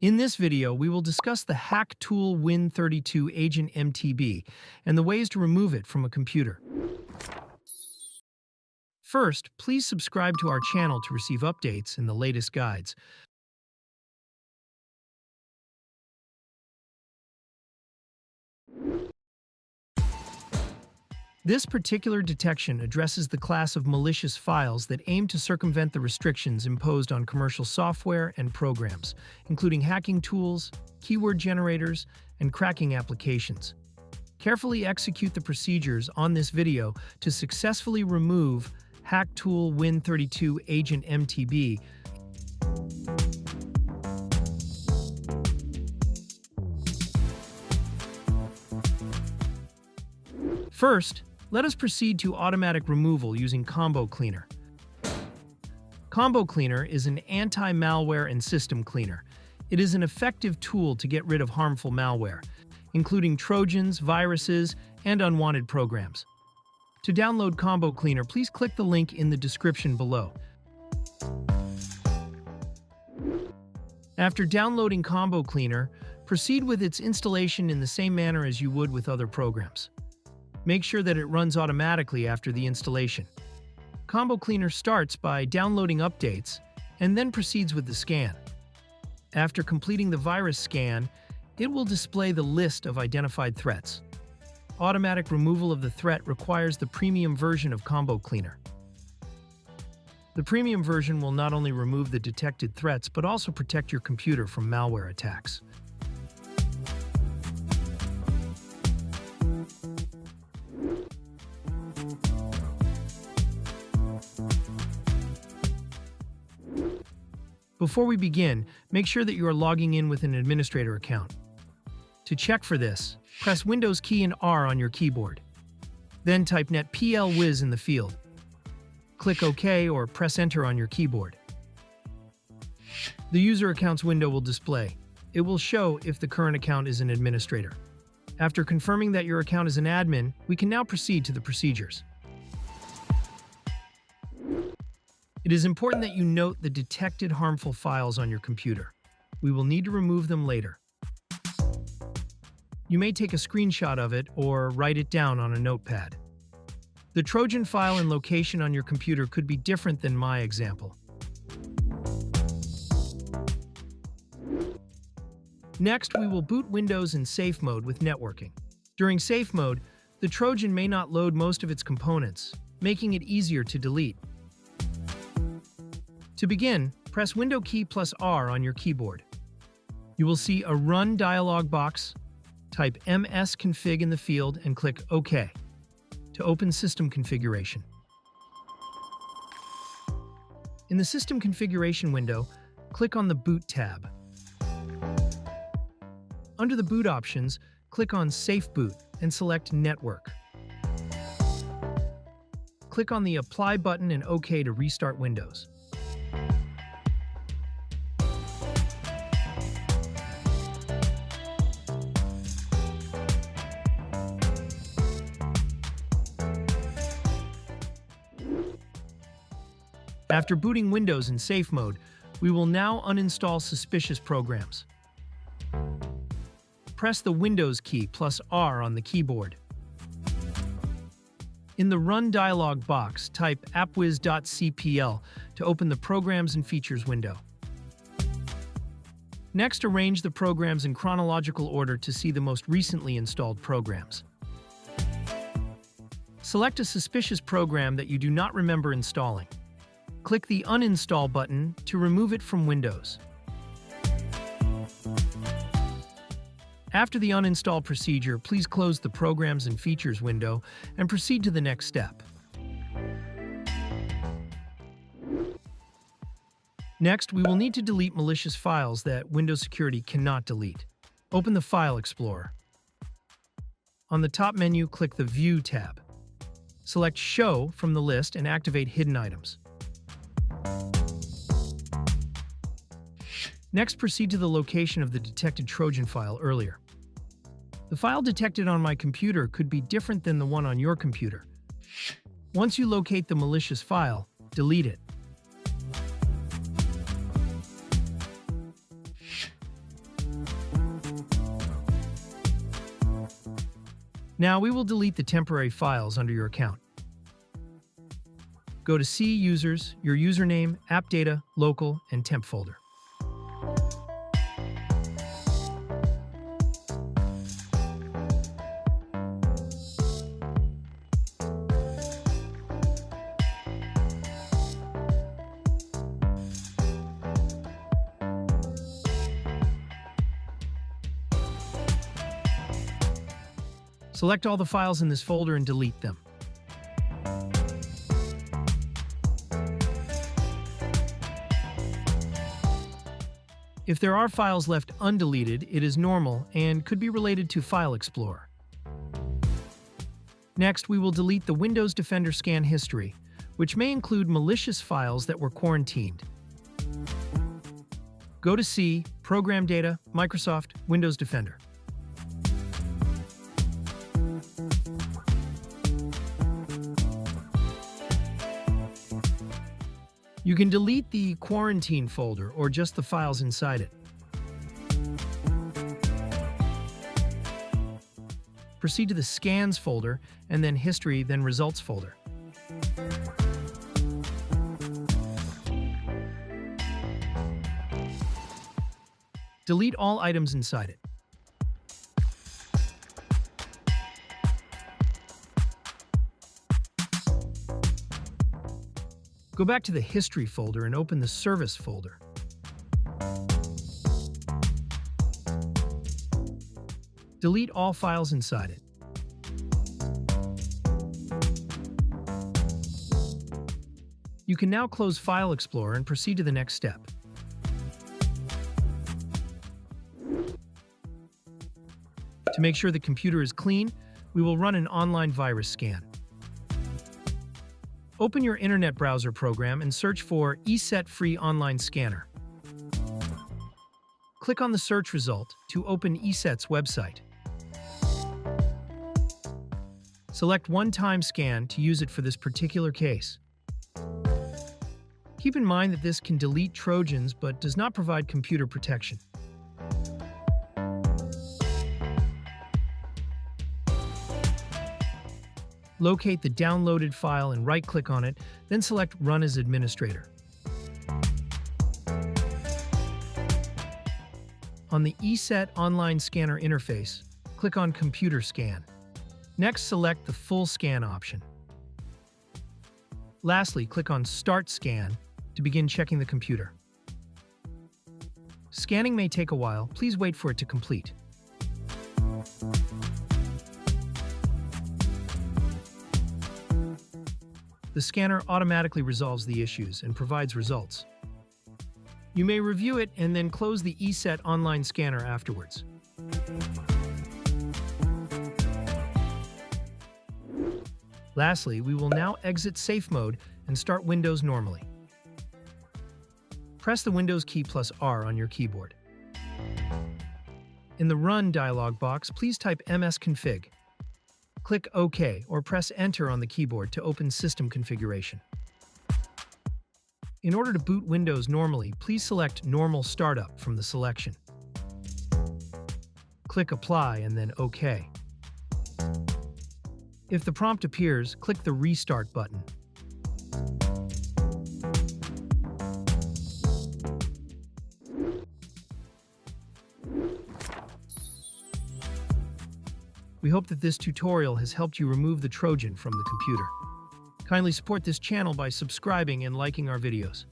In this video, we will discuss the hack tool Win32 MTB and the ways to remove it from a computer. First, please subscribe to our channel to receive updates and the latest guides. This particular detection addresses the class of malicious files that aim to circumvent the restrictions imposed on commercial software and programs, including hacking tools, keyword generators, and cracking applications. Carefully execute the procedures on this video to successfully remove hack tool Win32 MTB. First, let us proceed to automatic removal using Combo Cleaner. Combo Cleaner is an anti-malware and system cleaner. It is an effective tool to get rid of harmful malware, including Trojans, viruses, and unwanted programs. To download Combo Cleaner, please click the link in the description below. After downloading Combo Cleaner, proceed with its installation in the same manner as you would with other programs. Make sure that it runs automatically after the installation. Combo Cleaner starts by downloading updates and then proceeds with the scan. After completing the virus scan, it will display the list of identified threats. Automatic removal of the threat requires the premium version of Combo Cleaner. The premium version will not only remove the detected threats but also protect your computer from malware attacks. Before we begin, make sure that you are logging in with an administrator account. To check for this, press Windows key and R on your keyboard. Then type netplwiz in the field. Click OK or press Enter on your keyboard. The User Accounts window will display. It will show if the current account is an administrator. After confirming that your account is an admin, we can now proceed to the procedures. It is important that you note the detected harmful files on your computer. We will need to remove them later. You may take a screenshot of it or write it down on a notepad. The Trojan file and location on your computer could be different than my example. Next, we will boot Windows in safe mode with networking. During safe mode, the Trojan may not load most of its components, making it easier to delete. To begin, press Window key plus R on your keyboard. You will see a Run dialog box. Type msconfig in the field and click OK to open System Configuration. In the System Configuration window, click on the Boot tab. Under the Boot options, click on Safe Boot and select Network. Click on the Apply button and OK to restart Windows. After booting Windows in safe mode, we will now uninstall suspicious programs. Press the Windows key plus R on the keyboard. In the Run dialog box, type appwiz.cpl to open the Programs and Features window. Next, arrange the programs in chronological order to see the most recently installed programs. Select a suspicious program that you do not remember installing. Click the Uninstall button to remove it from Windows. After the uninstall procedure, please close the Programs and Features window and proceed to the next step. Next, we will need to delete malicious files that Windows Security cannot delete. Open the File Explorer. On the top menu, click the View tab. Select Show from the list and activate Hidden Items. Next, proceed to the location of the detected Trojan file earlier. The file detected on my computer could be different than the one on your computer. Once you locate the malicious file, delete it. Now we will delete the temporary files under your account. Go to C Users, your username, App Data, Local, and Temp folder. Select all the files in this folder and delete them. If there are files left undeleted, it is normal and could be related to File Explorer. Next, we will delete the Windows Defender scan history, which may include malicious files that were quarantined. Go to C, Program Data, Microsoft, Windows Defender. You can delete the quarantine folder or just the files inside it. Proceed to the Scans folder, and then History, then Results folder. Delete all items inside it. Go back to the History folder and open the Service folder. Delete all files inside it. You can now close File Explorer and proceed to the next step. To make sure the computer is clean, we will run an online virus scan. Open your internet browser program and search for ESET Free Online Scanner. Click on the search result to open ESET's website. Select One-Time Scan to use it for this particular case. Keep in mind that this can delete Trojans but does not provide computer protection. Locate the downloaded file and right-click on it, then select Run as Administrator. On the ESET Online Scanner interface, click on Computer Scan. Next, select the Full Scan option. Lastly, click on Start Scan to begin checking the computer. Scanning may take a while. Please wait for it to complete. The scanner automatically resolves the issues and provides results. You may review it and then close the ESET Online Scanner afterwards. Lastly, we will now exit Safe Mode and start Windows normally. Press the Windows key plus R on your keyboard. In the Run dialog box, please type msconfig. Click OK or press Enter on the keyboard to open System Configuration. In order to boot Windows normally, please select Normal Startup from the selection. Click Apply and then OK. If the prompt appears, click the Restart button. We hope that this tutorial has helped you remove the Trojan from the computer. Kindly support this channel by subscribing and liking our videos.